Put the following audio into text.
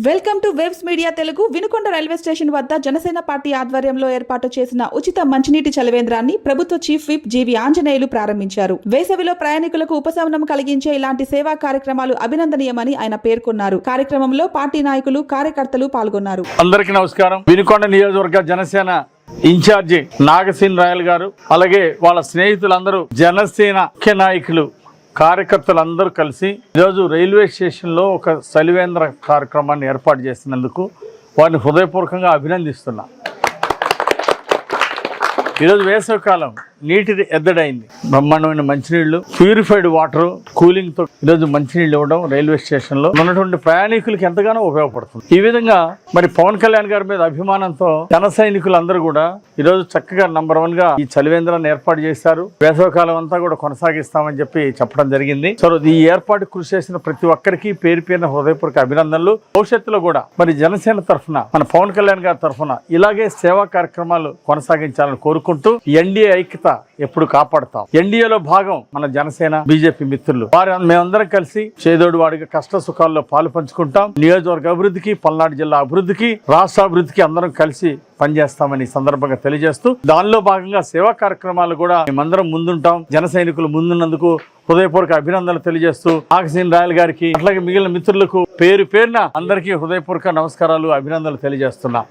Welcome to waves media Telugu. Vinukonda railway station వద్ద Janasena party ఆధ్వర్యంలో ఏర్పాటు చేసిన ఉచిత మంచినీటి చలవేంద్రాన్ని ప్రభుత్వ చీఫ్ విప్ జీవి ఆంజనేయులు ప్రారంభించారు. వేసవిలో ప్రయాణికులకు ఉపశమనం కలిగించే ఇలాంటి సేవా కార్యక్రమాలు అభినందనీయమని ఆయన పేర్కొన్నారు. కార్యక్రమంలో పార్టీ నాయకులు, కార్యకర్తలు పాల్గొన్నారు. అందరికీ నమస్కారం. వినుకొండ నియోజకవర్గ జనసేన ఇన్ఛార్జి నాగసీన్ రాయల్ గారు, అలాగే వాళ్ళ స్నేహితులందరూ, జనసేన ముఖ్య నాయకులు, కార్యకర్తలందరూ కలిసి ఈరోజు రైల్వే స్టేషన్లో ఒక చలివేంద్ర కార్యక్రమాన్ని ఏర్పాటు చేసినందుకు వారిని హృదయపూర్వకంగా అభినందిస్తున్నా. ఈరోజు వేసవికాలం, నీటి ఎద్దడైంది. బ్రహ్మాండమైన మంచినీళ్లు, ప్యూరిఫైడ్ వాటర్, కూలింగ్ తో ఈరోజు మంచినీళ్ళు ఇవ్వడం రైల్వే స్టేషన్ లో ఉన్నటువంటి ప్రయాణికులకి ఎంతగానో ఉపయోగపడుతుంది. ఈ విధంగా మరి పవన్ కళ్యాణ్ గారి మీద అభిమానంతో జన సైనికులందరూ కూడా ఈరోజు చక్కగా నంబర్ 1 గా ఈ చలివేంద్రాన్ని ఏర్పాటు చేశారు. వేసవికాలం అంతా కూడా కొనసాగిస్తామని చెప్పడం జరిగింది. సో ఈ ఏర్పాటు కృషి చేసిన ప్రతి ఒక్కరికి పేరు పేరున హృదయపూర్వక అభినందనలు. భవిష్యత్తులో కూడా మరి జనసేన తరఫున, మన పవన్ కళ్యాణ్ గారి తరఫున ఇలాగే సేవా కార్యక్రమాలు కొనసాగించాలని కోరుకుంటూ ఎన్డీఏ ఐక్యత ఎప్పుడు కాపాడుతాం. ఎన్డీఏలో భాగం మన జనసేన, బీజేపీ మిత్రులు. మేమందరం కలిసి చేదోడు వాడిగా కష్ట సుఖాల్లో పాలు పంచుకుంటాం. నియోజకవర్గ అభివృద్ధికి, పల్నాడు జిల్లా అభివృద్ధికి, రాష్ట్ర అభివృద్ధికి అందరం కలిసి పనిచేస్తామని సందర్భంగా తెలియజేస్తూ, దానిలో భాగంగా సేవా కార్యక్రమాలు కూడా మేమందరం ముందుంటాం. జన సైనికులు ముందున్నందుకు హృదయపూర్వక అభినందనలు తెలియజేస్తూ, నాగసీన్ రాయల్ గారికి, అట్లాగే మిగిలిన మిత్రులకు పేరు పేరున అందరికీ హృదయపూర్వక నమస్కారాలు, అభినందనలు తెలియజేస్తున్నా.